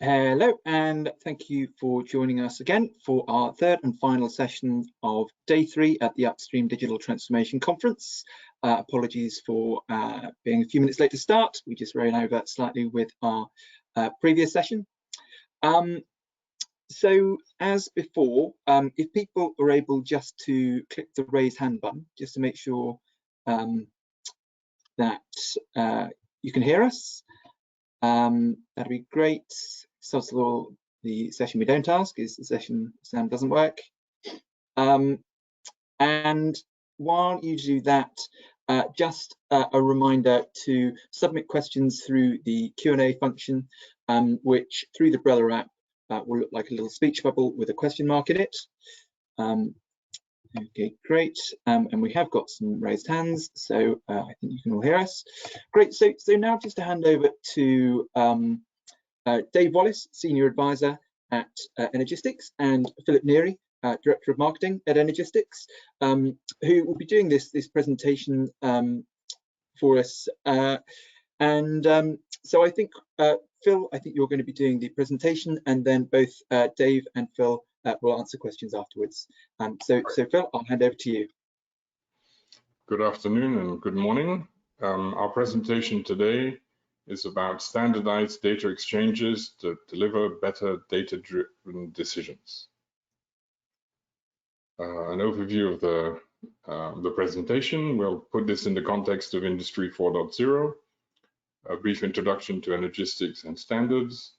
Hello, and thank you for joining us again for our third and final session of day 3 at the Upstream Digital Transformation Conference. Apologies for being a few minutes late to start. We just ran over slightly with our previous session. So as before, if people are able just to click the raise hand button, just to make sure that you can hear us, that'd be great. So the session we don't ask is the session sound doesn't work. And while you do that, just a reminder to submit questions through the Q&A function, which through the Brella app will look like a little speech bubble with a question mark in it. Okay, great. And we have got some raised hands, so I think you can all hear us. Great. So now just to hand over to Dave Wallis, Senior Advisor at Energistics, and Philip Neri, Director of Marketing at Energistics, who will be doing this presentation for us. So I think, Phil, I think you're going to be doing the presentation, and then both Dave and Phil will answer questions afterwards. So Phil, I'll hand over to you. Good afternoon and good morning. Our presentation today is about standardized data exchanges to deliver better data-driven decisions. An overview of the presentation. We'll put this in the context of Industry 4.0, a brief introduction to energistics and standards.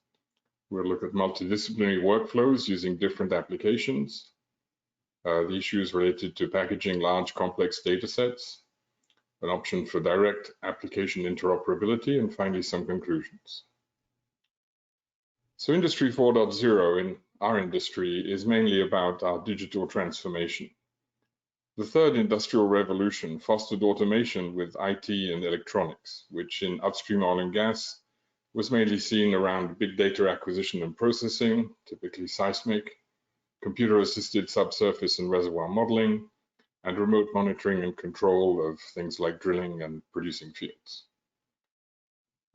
We'll look at multidisciplinary workflows using different applications, the issues related to packaging large complex data sets, an option for direct application interoperability, and finally some conclusions. So Industry 4.0 in our industry is mainly about our digital transformation. The third industrial revolution fostered automation with IT and electronics, which in upstream oil and gas was mainly seen around big data acquisition and processing, typically seismic, computer-assisted subsurface and reservoir modeling, and remote monitoring and control of things like drilling and producing fields.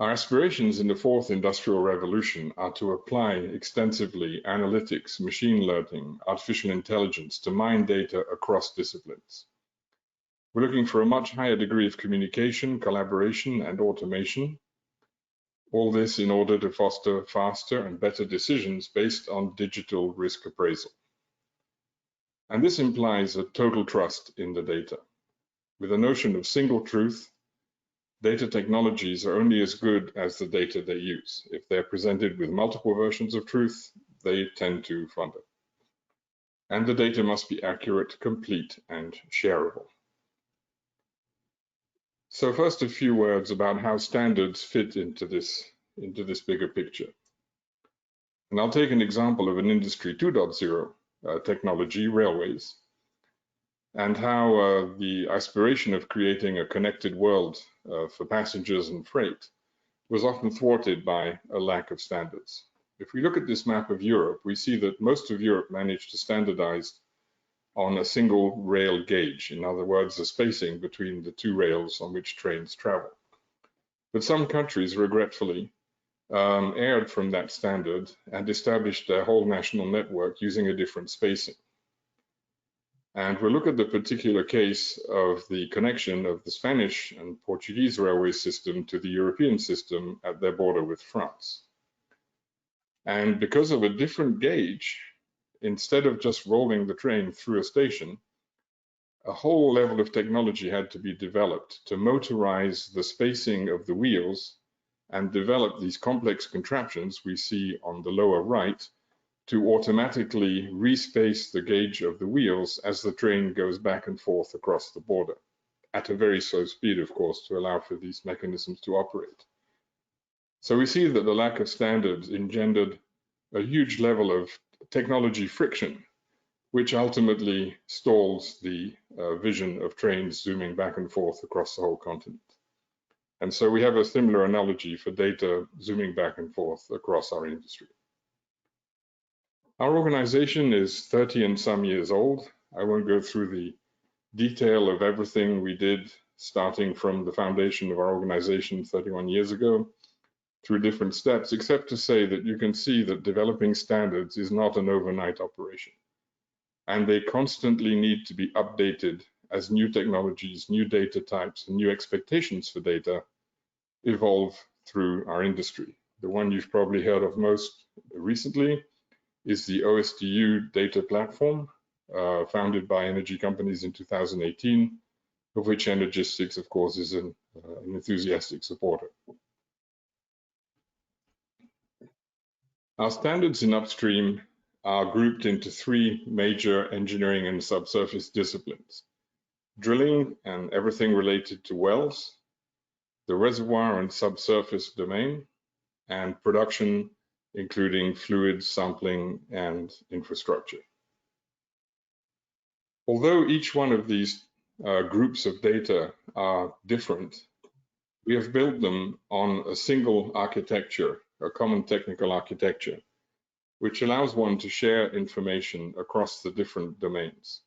Our aspirations in the fourth industrial revolution are to apply extensively analytics, machine learning, artificial intelligence to mine data across disciplines. We're looking for a much higher degree of communication, collaboration, and automation. All this in order to foster faster and better decisions based on digital risk appraisal. And this implies a total trust in the data. With a notion of single truth, data technologies are only as good as the data they use. If they're presented with multiple versions of truth, they tend to flounder. And the data must be accurate, complete, and shareable. So first, a few words about how standards fit into this bigger picture. And I'll take an example of an Industry 2.0 technology, railways, and how the aspiration of creating a connected world for passengers and freight was often thwarted by a lack of standards. If we look at this map of Europe, we see that most of Europe managed to standardize on a single rail gauge, in other words, the spacing between the two rails on which trains travel. But some countries, regretfully, erred from that standard and established their whole national network using a different spacing. And we'll look at the particular case of the connection of the Spanish and Portuguese railway system to the European system at their border with France. And because of a different gauge, instead of just rolling the train through a station, a whole level of technology had to be developed to motorize the spacing of the wheels and develop these complex contraptions we see on the lower right to automatically respace the gauge of the wheels as the train goes back and forth across the border, at a very slow speed, of course, to allow for these mechanisms to operate. So we see that the lack of standards engendered a huge level of technology friction, which ultimately stalls the vision of trains zooming back and forth across the whole continent. And so we have a similar analogy for data zooming back and forth across our industry. Our organization is 30 and some years old. I won't go through the detail of everything we did, starting from the foundation of our organization 31 years ago through different steps, except to say that you can see that developing standards is not an overnight operation. And they constantly need to be updated as new technologies, new data types, and new expectations for data evolve through our industry. The one you've probably heard of most recently is the OSDU data platform, founded by energy companies in 2018, of which Energistics, of course, is an enthusiastic supporter. Our standards in upstream are grouped into three major engineering and subsurface disciplines: drilling and everything related to wells, the reservoir and subsurface domain, and production, including fluids, sampling, and infrastructure. Although each one of these groups of data are different, we have built them on a single architecture, a common technical architecture, which allows one to share information across the different domains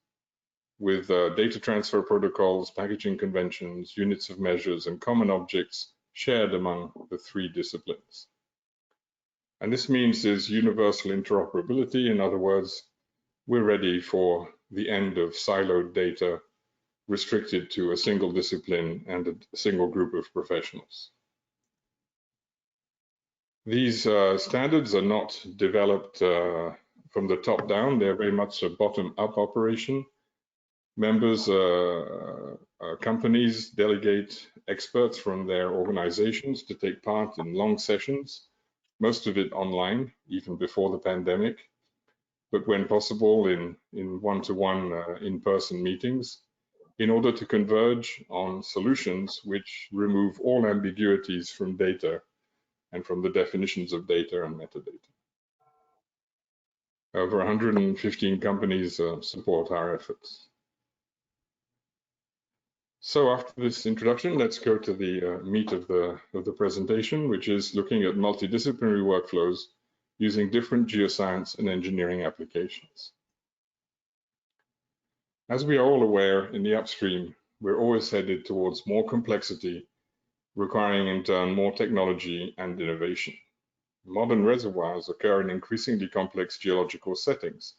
with data transfer protocols, packaging conventions, units of measures, and common objects shared among the three disciplines. And this means there's universal interoperability. In other words, we're ready for the end of siloed data restricted to a single discipline and a single group of professionals. These standards are not developed from the top down. They're very much a bottom-up operation. Members, companies delegate experts from their organizations to take part in long sessions, most of it online, even before the pandemic, but when possible in one-to-one in-person meetings, in order to converge on solutions which remove all ambiguities from data and from the definitions of data and metadata. Over 115 companies support our efforts. So after this introduction, let's go to the meat of the presentation, which is looking at multidisciplinary workflows using different geoscience and engineering applications. As we are all aware, in the upstream, we're always headed towards more complexity, requiring in turn more technology and innovation. Modern reservoirs occur in increasingly complex geological settings.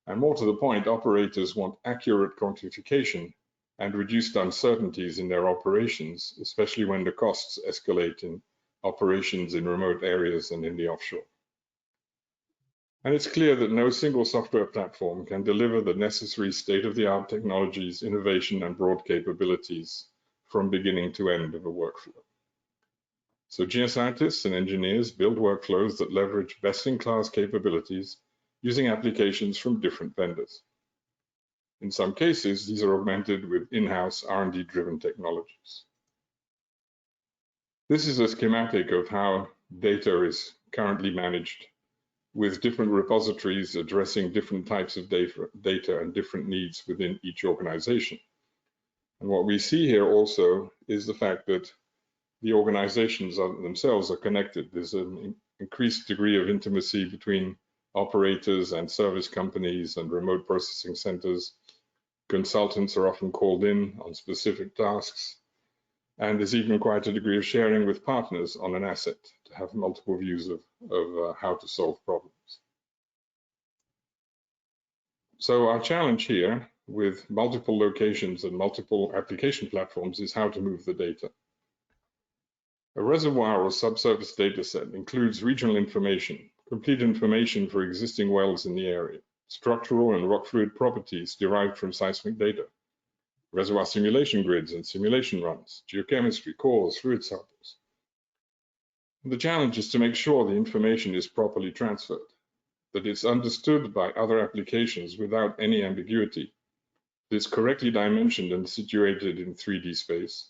And more to the point, operators want accurate quantification and reduced uncertainties in their operations, especially when the costs escalate in operations in remote areas and in the offshore. And it's clear that no single software platform can deliver the necessary state-of-the-art technologies, innovation, and broad capabilities from beginning to end of a workflow. So geoscientists and engineers build workflows that leverage best-in-class capabilities using applications from different vendors. In some cases, these are augmented with in-house R&D-driven technologies. This is a schematic of how data is currently managed, with different repositories addressing different types of data and different needs within each organization. And what we see here also is the fact that the organizations themselves are connected. There's an increased degree of intimacy between operators and service companies and remote processing centers. Consultants are often called in on specific tasks. And there's even quite a degree of sharing with partners on an asset to have multiple views of how to solve problems. So our challenge here with multiple locations and multiple application platforms is how to move the data. A reservoir or subsurface data set includes regional information, complete information for existing wells in the area, structural and rock fluid properties derived from seismic data, reservoir simulation grids and simulation runs, geochemistry, cores, fluid samples. The challenge is to make sure the information is properly transferred, that it's understood by other applications without any ambiguity, that it's correctly dimensioned and situated in 3D space,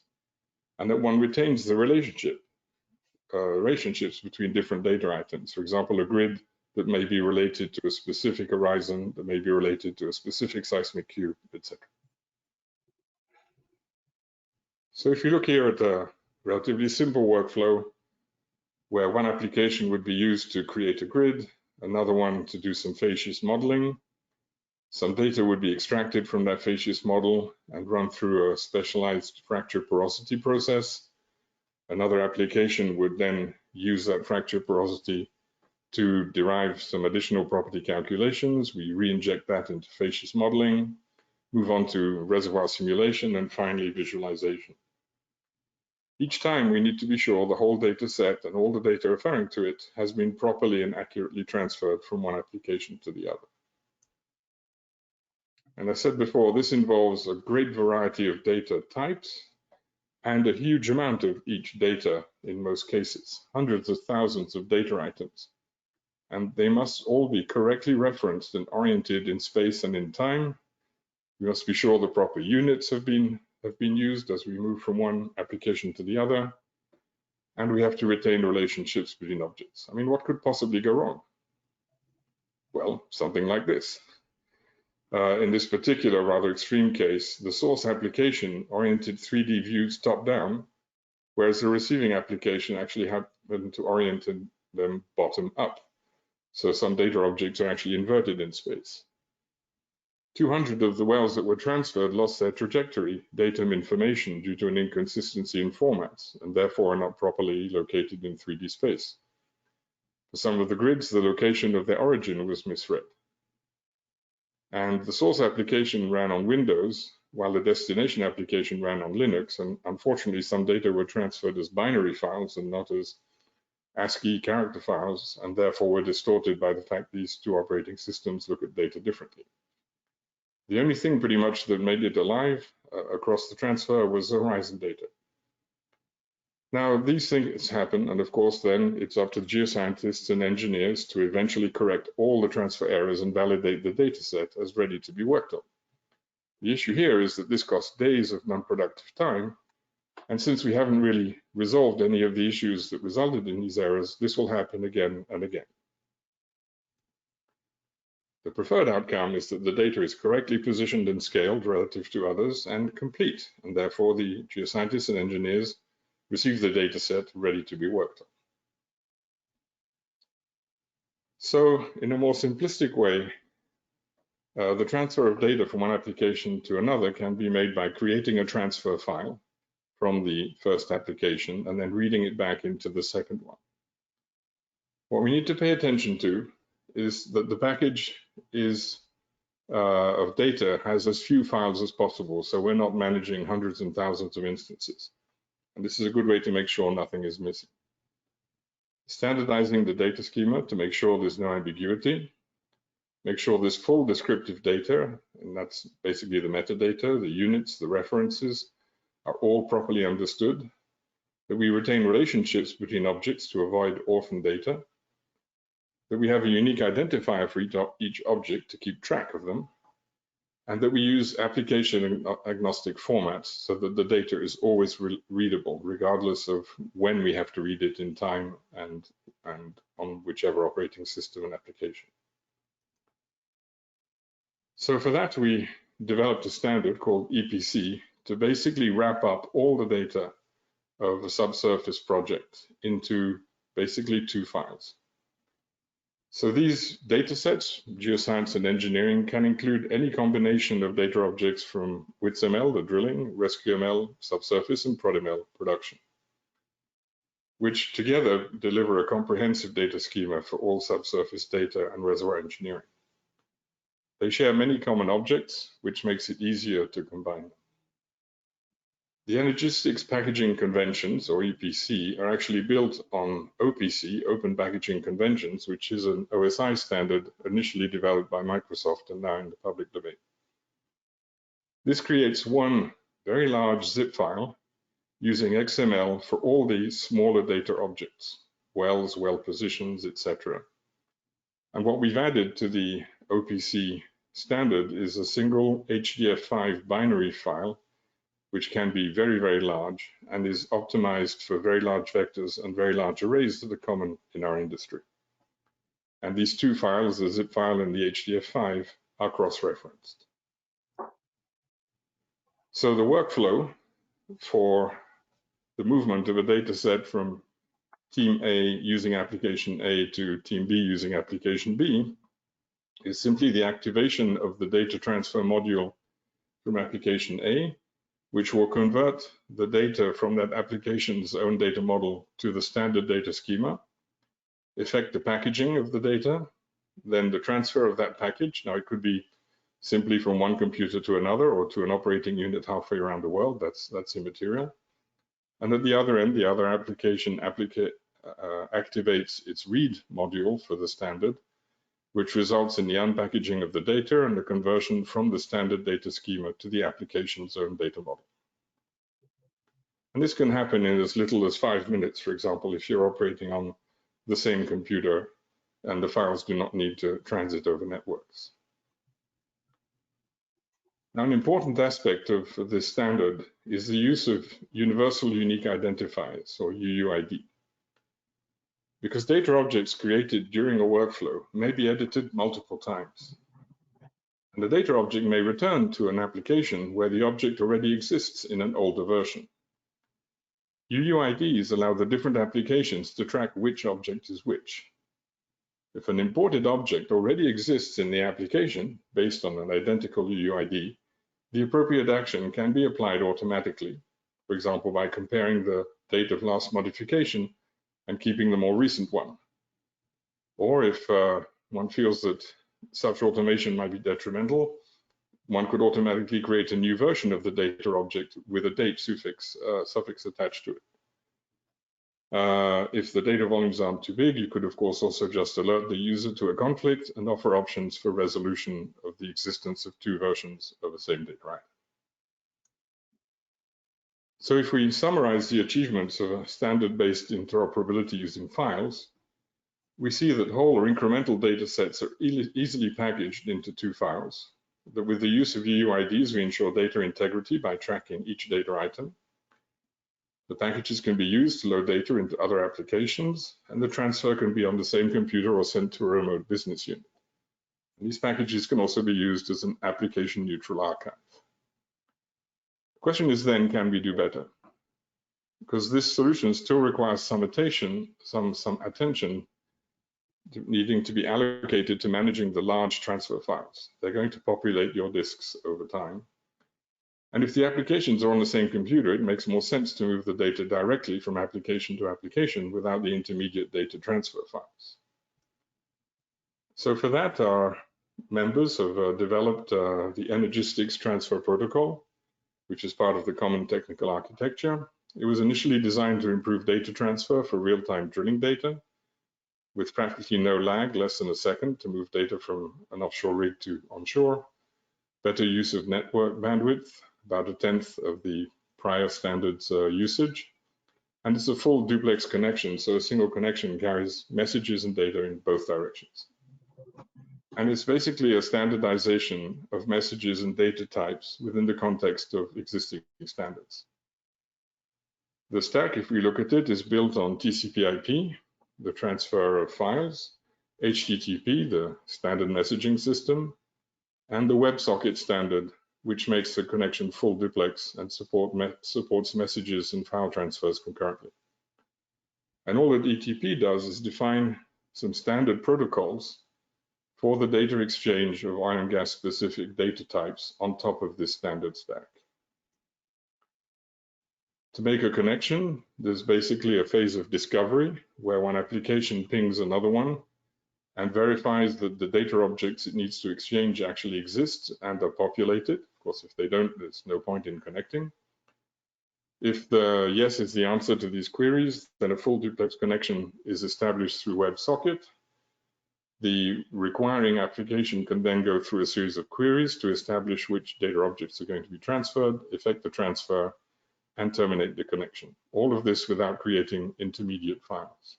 and that one retains the relationships between different data items. For example, a grid that may be related to a specific horizon, that may be related to a specific seismic cube, etc. So if you look here at a relatively simple workflow, where one application would be used to create a grid, another one to do some facies modeling. Some data would be extracted from that facies model and run through a specialized fracture porosity process. Another application would then use that fracture porosity to derive some additional property calculations. We re-inject that into facious modeling, move on to reservoir simulation, and finally visualization. Each time we need to be sure the whole data set and all the data referring to it has been properly and accurately transferred from one application to the other. And as I said before, this involves a great variety of data types and a huge amount of each data in most cases, hundreds of thousands of data items. And they must all be correctly referenced and oriented in space and in time. We must be sure the proper units have been used as we move from one application to the other. And we have to retain relationships between objects. I mean, what could possibly go wrong? Well, something like this. In this particular rather extreme case, the source application oriented 3D views top-down, whereas the receiving application actually happened to orient them bottom-up. So some data objects are actually inverted in space. 200 of the wells that were transferred lost their trajectory, datum information due to an inconsistency in formats, and therefore are not properly located in 3D space. For some of the grids, the location of their origin was misread. And the source application ran on Windows, while the destination application ran on Linux, and unfortunately some data were transferred as binary files and not as ASCII character files, and therefore were distorted by the fact these two operating systems look at data differently. The only thing pretty much that made it alive across the transfer was the horizon data. Now, these things happen, and of course then it's up to the geoscientists and engineers to eventually correct all the transfer errors and validate the data set as ready to be worked on. The issue here is that this costs days of non-productive time, and since we haven't really resolved any of the issues that resulted in these errors, this will happen again and again. The preferred outcome is that the data is correctly positioned and scaled relative to others and complete, and therefore the geoscientists and engineers receive the data set ready to be worked on. So in a more simplistic way, the transfer of data from one application to another can be made by creating a transfer file from the first application and then reading it back into the second one. What we need to pay attention to is that the package of data has as few files as possible, so we're not managing hundreds and thousands of instances. And this is a good way to make sure nothing is missing. Standardizing the data schema to make sure there's no ambiguity. Make sure there's full descriptive data, and that's basically the metadata, the units, the references, are all properly understood. That we retain relationships between objects to avoid orphan data. That we have a unique identifier for each object to keep track of them. And that we use application agnostic formats so that the data is always readable, regardless of when we have to read it in time and on whichever operating system and application. So for that, we developed a standard called EPC to basically wrap up all the data of a subsurface project into basically two files. So these data sets, geoscience and engineering, can include any combination of data objects from WITS-ML, the drilling, RescueML, subsurface, and ProdML production, which together deliver a comprehensive data schema for all subsurface data and reservoir engineering. They share many common objects, which makes it easier to combine them. The Energistics Packaging Conventions, or EPC, are actually built on OPC, Open Packaging Conventions, which is an OSI standard initially developed by Microsoft and now in the public domain. This creates one very large zip file using XML for all these smaller data objects, wells, well positions, etc. And what we've added to the OPC standard is a single HDF5 binary file, which can be very, very large and is optimized for very large vectors and very large arrays that are common in our industry. And these two files, the zip file and the HDF5, are cross-referenced. So the workflow for the movement of a data set from Team A using application A to Team B using application B is simply the activation of the data transfer module from application A, which will convert the data from that application's own data model to the standard data schema, effect the packaging of the data, then the transfer of that package. Now, it could be simply from one computer to another or to an operating unit halfway around the world. That's immaterial. And at the other end, the other application activates its read module for the standard, which results in the unpackaging of the data and the conversion from the standard data schema to the application's own data model. And this can happen in as little as 5 minutes, for example, if you're operating on the same computer and the files do not need to transit over networks. Now, an important aspect of this standard is the use of Universal Unique Identifiers, or UUID. Because data objects created during a workflow may be edited multiple times. And the data object may return to an application where the object already exists in an older version. UUIDs allow the different applications to track which object is which. If an imported object already exists in the application based on an identical UUID, the appropriate action can be applied automatically, for example, by comparing the date of last modification and keeping the more recent one. Or if one feels that such automation might be detrimental, one could automatically create a new version of the data object with a date suffix attached to it. If the data volumes aren't too big, you could, of course, also just alert the user to a conflict and offer options for resolution of the existence of two versions of the same data item. So if we summarize the achievements of a standard-based interoperability using files, we see that whole or incremental data sets are easily packaged into two files, that with the use of UUIDs, we ensure data integrity by tracking each data item. The packages can be used to load data into other applications, and the transfer can be on the same computer or sent to a remote business unit. And these packages can also be used as an application-neutral archive. The question is then, can we do better? Because this solution still requires some attention needing to be allocated to managing the large transfer files. They're going to populate your disks over time. And if the applications are on the same computer, it makes more sense to move the data directly from application to application without the intermediate data transfer files. So for that, our members have developed the Energistics Transfer Protocol, which is part of the common technical architecture. It was initially designed to improve data transfer for real-time drilling data, with practically no lag, less than a second, to move data from an offshore rig to onshore, better use of network bandwidth, about 1/10 of the prior standards usage, and it's a full duplex connection, so a single connection carries messages and data in both directions. And it's basically a standardization of messages and data types within the context of existing standards. The stack, if we look at it, is built on TCP/IP, the transfer of files, HTTP, the standard messaging system, and the WebSocket standard, which makes the connection full duplex and supports messages and file transfers concurrently. And all that ETP does is define some standard protocols for the data exchange of oil and gas specific data types on top of this standard stack. To make a connection, there's basically a phase of discovery where one application pings another one and verifies that the data objects it needs to exchange actually exist and are populated. Of course, if they don't, there's no point in connecting. If the yes is the answer to these queries, then a full duplex connection is established through WebSocket. The requiring application can then go through a series of queries to establish which data objects are going to be transferred, effect the transfer, and terminate the connection. All of this without creating intermediate files.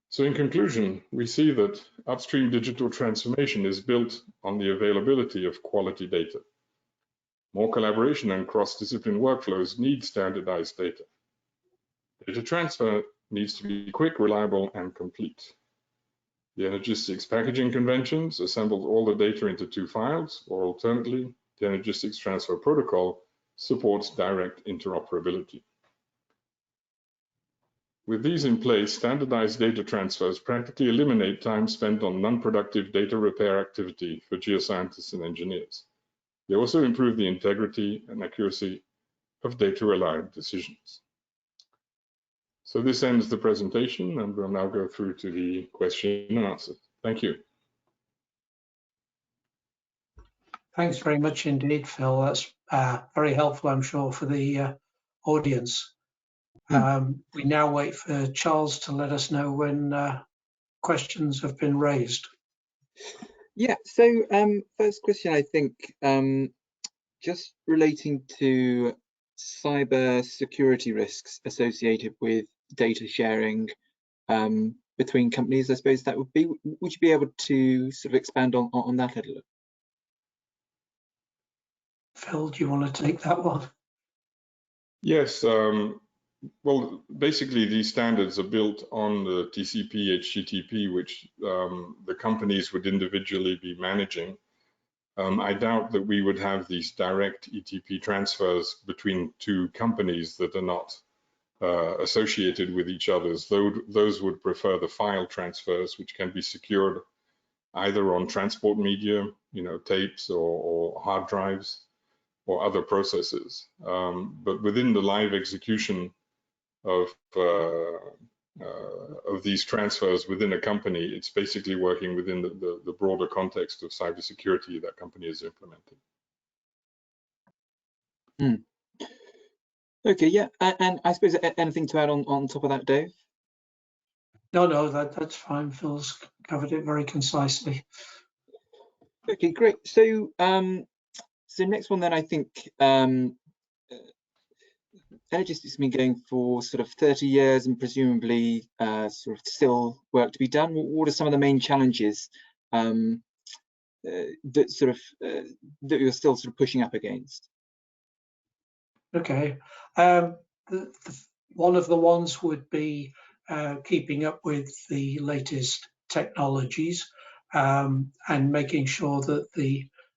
So in conclusion, we see that upstream digital transformation is built on the availability of quality data. More collaboration and cross-discipline workflows need standardized data. Data transfer needs to be quick, reliable, and complete. The Energistics packaging conventions assembled all the data into two files, or alternately, the Energistics Transfer Protocol supports direct interoperability. With these in place, standardized data transfers practically eliminate time spent on non-productive data repair activity for geoscientists and engineers. They also improve the integrity and accuracy of data-reliant decisions. So this ends the presentation, and we'll now go through to the question and answer. Thank you. Thanks very much indeed, Phil. That's very helpful, I'm sure, for the audience. We now wait for Charles to let us know when questions have been raised. Yeah, so first question, I think, just relating to cyber security risks associated with data sharing between companies, I suppose that would be, would you be able to sort of expand on that a little? Phil, do you want to take that one? Yes, well, basically these standards are built on the TCP, HTTP, which the companies would individually be managing. I doubt that we would have these direct ETP transfers between two companies that are not associated with each other. Those would prefer the file transfers, which can be secured either on transport media, tapes or hard drives or other processes. But within the live execution of these transfers within a company, it's basically working within the broader context of cybersecurity that company is implementing. Okay, yeah, and I suppose anything to add on top of that, Dave? No, that's fine. Phil's covered it very concisely. Okay, great. So, so next one then, I think Energistics has been going for sort of 30 years and presumably sort of still work to be done. What are some of the main challenges that sort of that you're still sort of pushing up against? Okay, one of the ones would be keeping up with the latest technologies and making sure that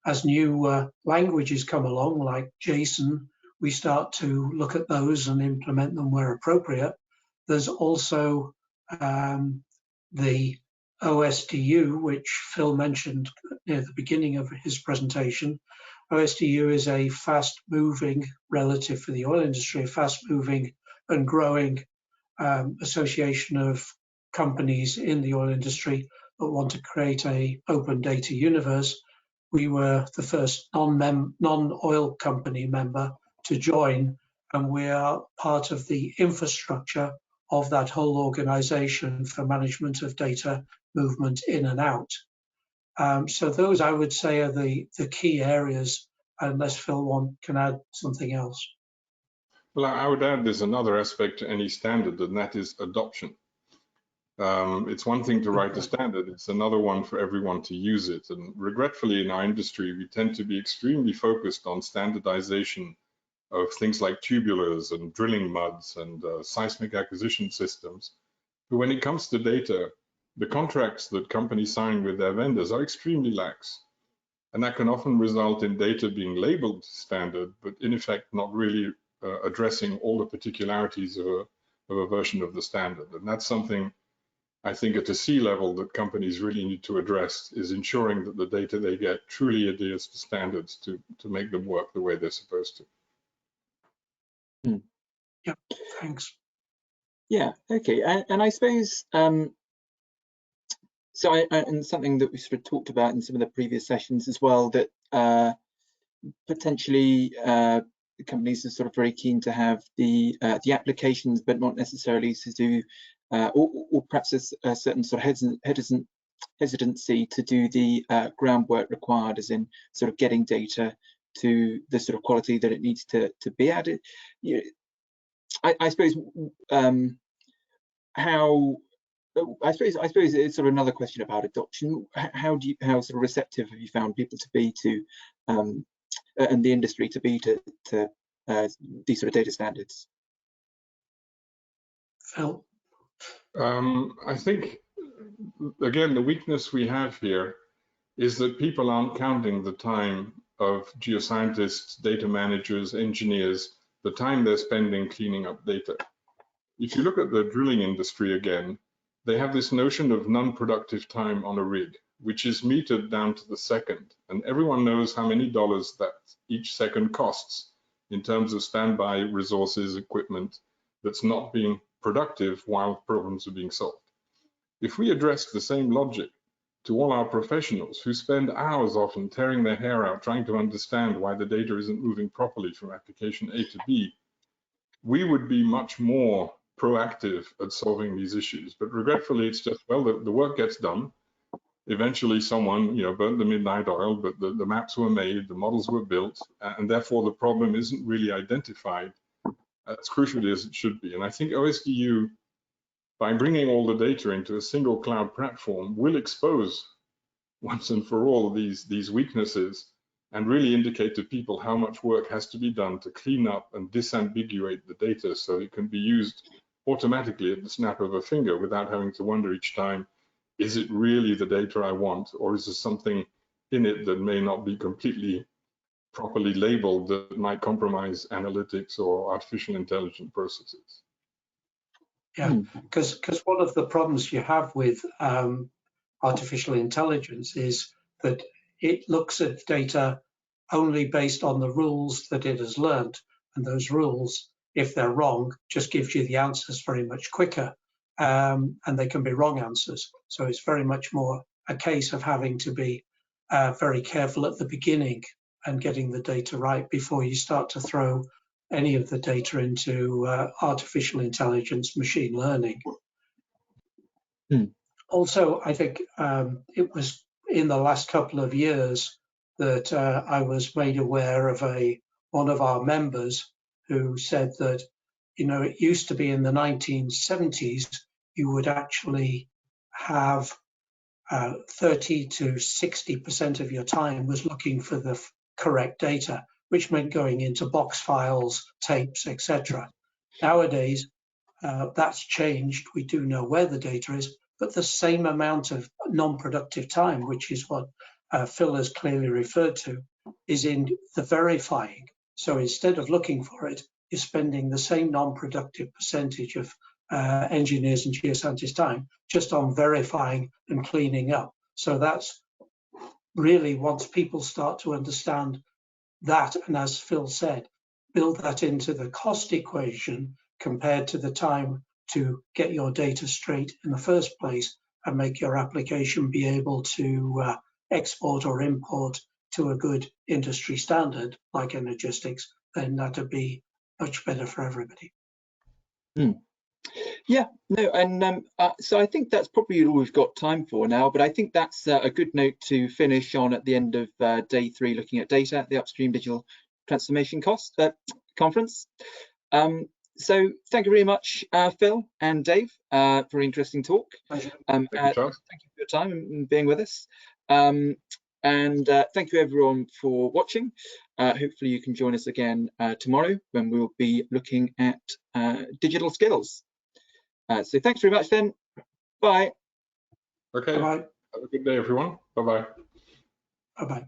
as new languages come along, like JSON, we start to look at those and implement them where appropriate. There's also the OSDU, which Phil mentioned near the beginning of his presentation. OSDU is a fast-moving, relative for the oil industry, fast-moving and growing association of companies in the oil industry that want to create an open data universe. We were the first non-oil company member to join, and we are part of the infrastructure of that whole organization for management of data movement in and out. So those, I would say, are the key areas, unless Phil can add something else. Well, I would add there's another aspect to any standard, and that is adoption. It's one thing to write a standard, it's another one for everyone to use it. And regretfully, in our industry, we tend to be extremely focused on standardization of things like tubulars and drilling muds and seismic acquisition systems. But when it comes to data, the contracts that companies sign with their vendors are extremely lax. And that can often result in data being labeled standard, but in effect not really addressing all the particularities of a version of the standard. And that's something I think at the C level that companies really need to address, is ensuring that the data they get truly adheres to standards to make them work the way they're supposed to. Yep, thanks. Yeah, okay, and I suppose, so and something that we sort of talked about in some of the previous sessions as well, that potentially companies are sort of very keen to have the applications, but not necessarily to do, or perhaps a certain sort of hesitancy to do the groundwork required, as in sort of getting data to the sort of quality that it needs to be added. You know, I suppose I suppose it's sort of another question about adoption. How sort of receptive have you found people to be to and the industry to be to these sort of data standards? Phil? I think, again, the weakness we have here is that people aren't counting the time of geoscientists, data managers, engineers, the time they're spending cleaning up data. If you look at the drilling industry again, they have this notion of non-productive time on a rig, which is metered down to the second. And everyone knows how many dollars that each second costs in terms of standby resources, equipment that's not being productive while problems are being solved. If we address the same logic to all our professionals who spend hours often tearing their hair out trying to understand why the data isn't moving properly from application A to B, we would be much more proactive at solving these issues. But regretfully, it's just, well, the work gets done. Eventually someone, burnt the midnight oil, but the maps were made, the models were built, and therefore the problem isn't really identified as crucially as it should be. And I think OSDU, by bringing all the data into a single cloud platform, will expose once and for all these weaknesses and really indicate to people how much work has to be done to clean up and disambiguate the data so it can be used automatically at the snap of a finger without having to wonder each time, is it really the data I want, or is there something in it that may not be completely properly labeled that might compromise analytics or artificial intelligence processes? Yeah, because one of the problems you have with artificial intelligence is that it looks at data only based on the rules that it has learned, and those rules, if they're wrong, just gives you the answers very much quicker, and they can be wrong answers. So it's very much more a case of having to be very careful at the beginning and getting the data right before you start to throw any of the data into artificial intelligence, machine learning. Also, I think it was in the last couple of years that I was made aware of one of our members who said that, it used to be in the 1970s, you would actually have 30 to 60% of your time was looking for the correct data, which meant going into box files, tapes, etc. Nowadays, that's changed. We do know where the data is, but the same amount of non-productive time, which is what Phil has clearly referred to, is in the verifying. So instead of looking for it, you're spending the same non-productive percentage of engineers and geoscientists' time just on verifying and cleaning up. So that's really, once people start to understand that, and as Phil said, build that into the cost equation compared to the time to get your data straight in the first place and make your application be able to export or import to a good industry standard like Energistics, then that'd be much better for everybody. Yeah, no, and so I think that's probably all we've got time for now, but I think that's a good note to finish on at the end of day 3, looking at data at the Upstream Digital Transformation Conference. So thank you very much, Phil and Dave, for an interesting talk. Thank you, thank you for your time and being with us. And thank you everyone for watching. Hopefully you can join us again tomorrow when we'll be looking at digital skills. So thanks very much then. Bye. Okay. Bye-bye. Have a good day, everyone. Bye-bye. Bye-bye.